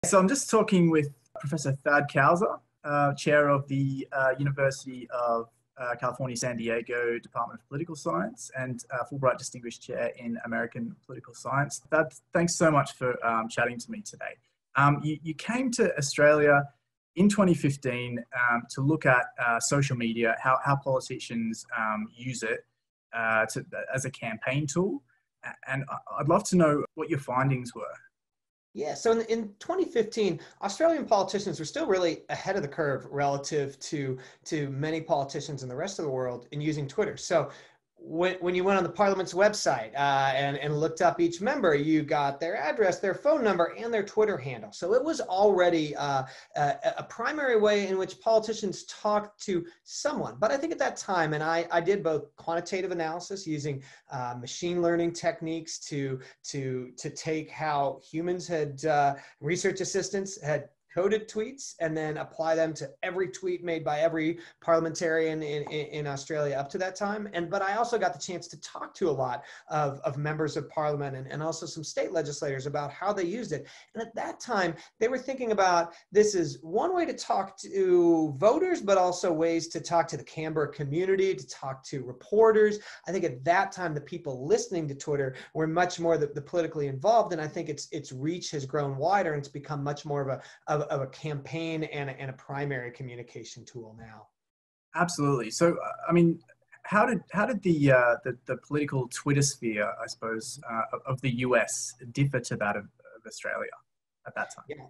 So I'm just talking with Professor Thad Kauser, Chair of the University of California, San Diego Department of Political Science and Fulbright Distinguished Chair in American Political Science. Thad, thanks so much for chatting to me today. You came to Australia in 2015 to look at social media, how politicians use it as a campaign tool. And I'd love to know what your findings were. Yeah, so in 2015, Australian politicians were still really ahead of the curve relative to many politicians in the rest of the world in using Twitter. So when you went on the Parliament's website and looked up each member, you got their address, their phone number, and their Twitter handle. So it was already a primary way in which politicians talked to someone. But I think at that time, and I did both quantitative analysis using machine learning techniques to take how humans had research assistants had coded tweets and then apply them to every tweet made by every parliamentarian in Australia up to that time. But I also got the chance to talk to a lot of members of parliament and also some state legislators about how they used it. And at that time, they were thinking about this is one way to talk to voters, but also ways to talk to the Canberra community, to talk to reporters. I think at that time, the people listening to Twitter were much more the politically involved. And I think its reach has grown wider and it's become much more of a campaign and a primary communication tool now. Absolutely. So, I mean, how did the political Twitter sphere, I suppose, of the US differ to that of Australia at that time? Yeah.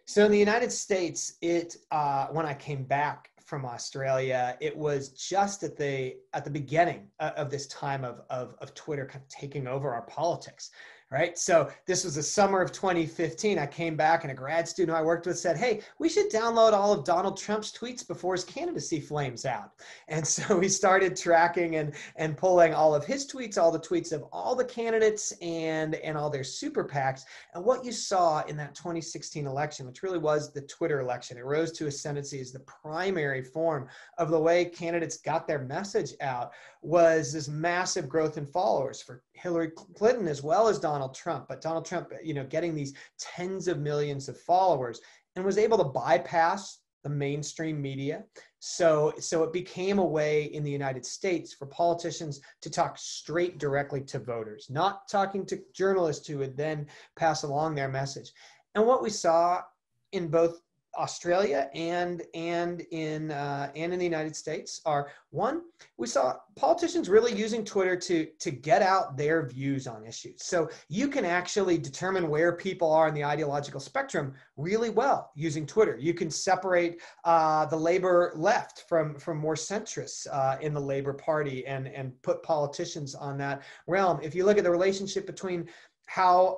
So in the United States, when I came back from Australia, it was just at the beginning of this time of Twitter kind of taking over our politics. Right. So this was the summer of 2015. I came back and a grad student I worked with said, hey, we should download all of Donald Trump's tweets before his candidacy flames out. And so we started tracking and pulling all of his tweets, all the tweets of all the candidates and all their super PACs. And what you saw in that 2016 election, which really was the Twitter election, it rose to ascendancy as the primary form of the way candidates got their message out, was this massive growth in followers for Hillary Clinton as well as Donald Trump. But Donald Trump, getting these tens of millions of followers and was able to bypass the mainstream media. So it became a way in the United States for politicians to talk straight directly to voters, not talking to journalists who would then pass along their message. And what we saw in both Australia and in the United States are, one, we saw politicians really using Twitter to get out their views on issues. So you can actually determine where people are in the ideological spectrum really well using Twitter. You can separate the Labor left from more centrists in the Labor Party and put politicians on that realm. If you look at the relationship between how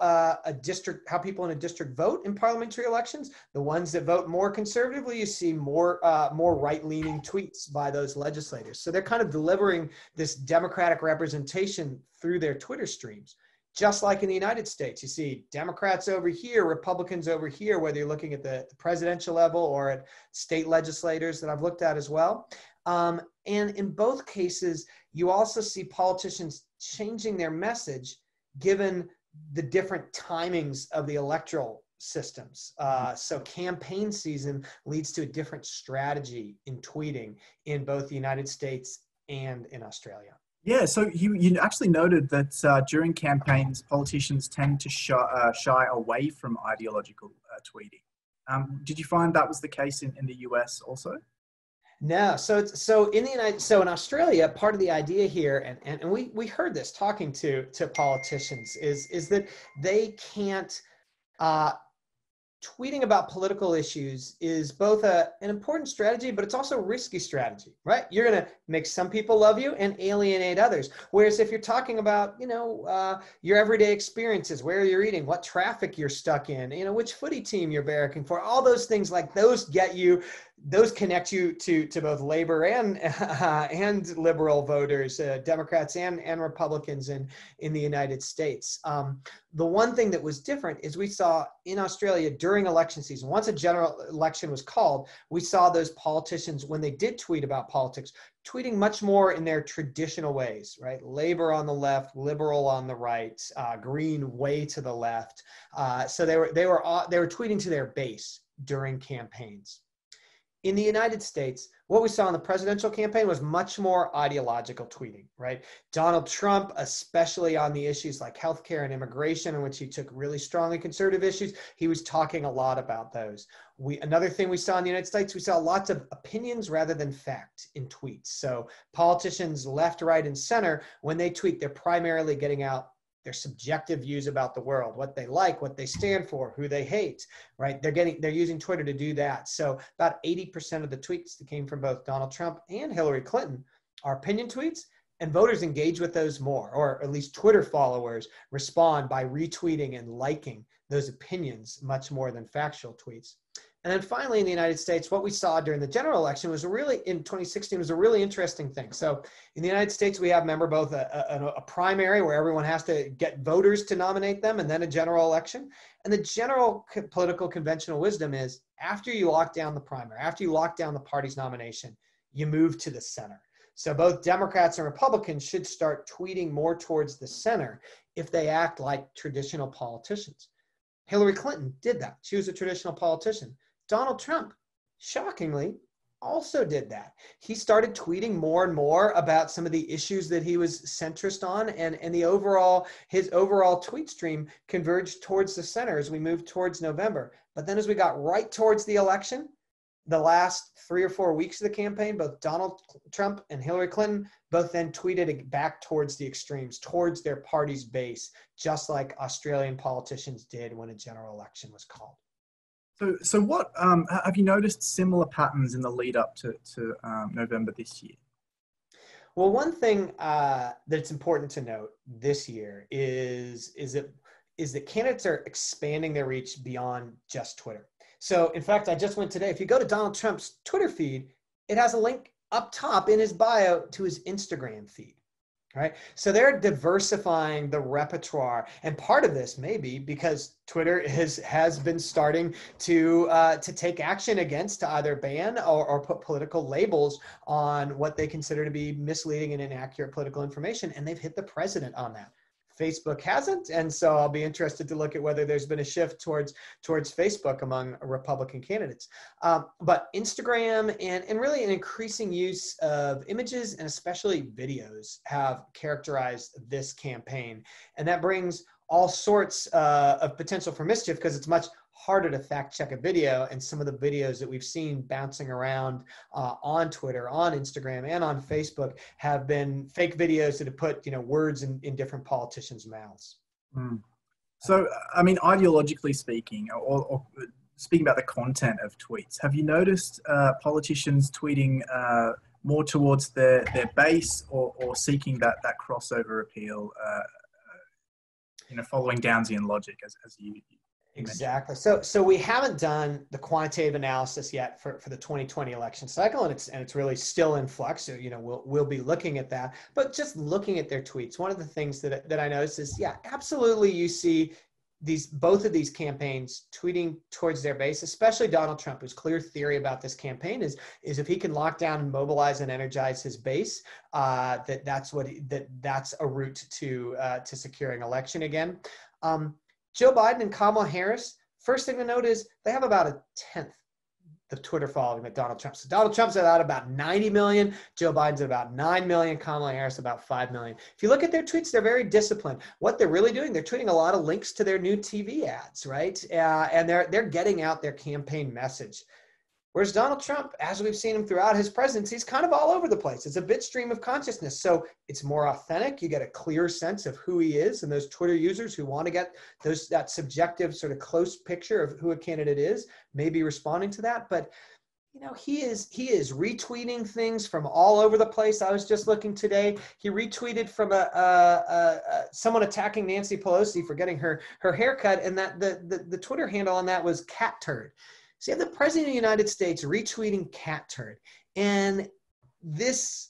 people in a district vote in parliamentary elections, the ones that vote more conservatively, you see more right-leaning tweets by those legislators. So they're kind of delivering this democratic representation through their Twitter streams. Just like in the United States, you see Democrats over here, Republicans over here, whether you're looking at the presidential level or at state legislators that I've looked at as well. And in both cases, you also see politicians changing their message given the different timings of the electoral systems. So campaign season leads to a different strategy in tweeting in both the United States and in Australia. Yeah, so you actually noted that during campaigns, politicians tend to shy away from ideological tweeting. Did you find that was the case in the US also? No, so in Australia, part of the idea here, and we heard this talking to politicians, is that they can't tweeting about political issues is both an important strategy, but it's also a risky strategy, right? You're going to make some people love you and alienate others. Whereas if you're talking about, your everyday experiences, where you're eating, what traffic you're stuck in, which footy team you're barracking for, all those things like those get you those connect you to both labor and liberal voters, Democrats and Republicans in the United States. The one thing that was different is we saw in Australia during election season, once a general election was called, we saw those politicians, when they did tweet about politics, tweeting much more in their traditional ways, right? Labor on the left, liberal on the right, green way to the left. So they were tweeting to their base during campaigns. In the United States, what we saw in the presidential campaign was much more ideological tweeting, right? Donald Trump, especially on the issues like healthcare and immigration, in which he took really strongly conservative issues, he was talking a lot about those. Another thing we saw in the United States, we saw lots of opinions rather than fact in tweets. So politicians left, right, and center, when they tweet, they're primarily getting out their subjective views about the world, what they like, what they stand for, who they hate, right? They're using Twitter to do that. So about 80% of the tweets that came from both Donald Trump and Hillary Clinton are opinion tweets, and voters engage with those more, or at least Twitter followers respond by retweeting and liking those opinions much more than factual tweets. And then finally, in the United States, what we saw during the general election was in 2016 was a really interesting thing. So in the United States, we have, remember, both a primary where everyone has to get voters to nominate them, and then a general election. And the general political conventional wisdom is, after you lock down the primary, after you lock down the party's nomination, you move to the center. So both Democrats and Republicans should start tweeting more towards the center if they act like traditional politicians. Hillary Clinton did that. She was a traditional politician. Donald Trump, shockingly, also did that. He started tweeting more and more about some of the issues that he was centrist on, and his overall tweet stream converged towards the center as we moved towards November. But then as we got right towards the election, the last 3 or 4 weeks of the campaign, both Donald Trump and Hillary Clinton both then tweeted back towards the extremes, towards their party's base, just like Australian politicians did when a general election was called. So what have you noticed similar patterns in the lead up to November this year? Well, one thing that's important to note this year is that candidates are expanding their reach beyond just Twitter. So in fact, I just went today, if you go to Donald Trump's Twitter feed, it has a link up top in his bio to his Instagram feed. Right? So they're diversifying the repertoire. And part of this may be because Twitter has been starting to take action against, to either ban or put political labels on what they consider to be misleading and inaccurate political information. And they've hit the president on that. Facebook hasn't, and so I'll be interested to look at whether there's been a shift towards Facebook among Republican candidates. But Instagram and really an increasing use of images and especially videos have characterized this campaign, and that brings all sorts of potential for mischief, because it's much harder to fact check a video, and some of the videos that we've seen bouncing around on Twitter, on Instagram, and on Facebook have been fake videos that have put words in different politicians' mouths. Mm. So, I mean, ideologically speaking, or speaking about the content of tweets, have you noticed politicians tweeting more towards their base, or seeking that crossover appeal, following Downesian logic, as you Exactly. So we haven't done the quantitative analysis yet for the 2020 election cycle, and it's really still in flux. So we'll be looking at that. But just looking at their tweets, one of the things that I noticed is, yeah, absolutely, you see both of these campaigns tweeting towards their base, especially Donald Trump, whose clear theory about this campaign is if he can lock down and mobilize and energize his base, that's a route to securing election again. Joe Biden and Kamala Harris, first thing to note is they have about 1/10 the Twitter following that Donald Trump. So Donald Trump's at about 90 million. Joe Biden's at about 9 million. Kamala Harris about 5 million. If you look at their tweets, they're very disciplined. What they're really doing, they're tweeting a lot of links to their new TV ads, right? And they're getting out their campaign message. Whereas Donald Trump, as we've seen him throughout his presidency, he's kind of all over the place. It's a bit stream of consciousness. So it's more authentic. You get a clear sense of who he is, and those Twitter users who want to get that subjective sort of close picture of who a candidate is may be responding to that. But he is retweeting things from all over the place. I was just looking today. He retweeted from someone attacking Nancy Pelosi for getting her haircut, and that the Twitter handle on that was cat turd. So you have the president of the United States retweeting cat turd. And this,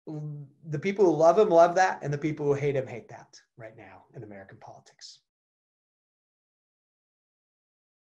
the people who love him love that, and the people who hate him hate that right now in American politics.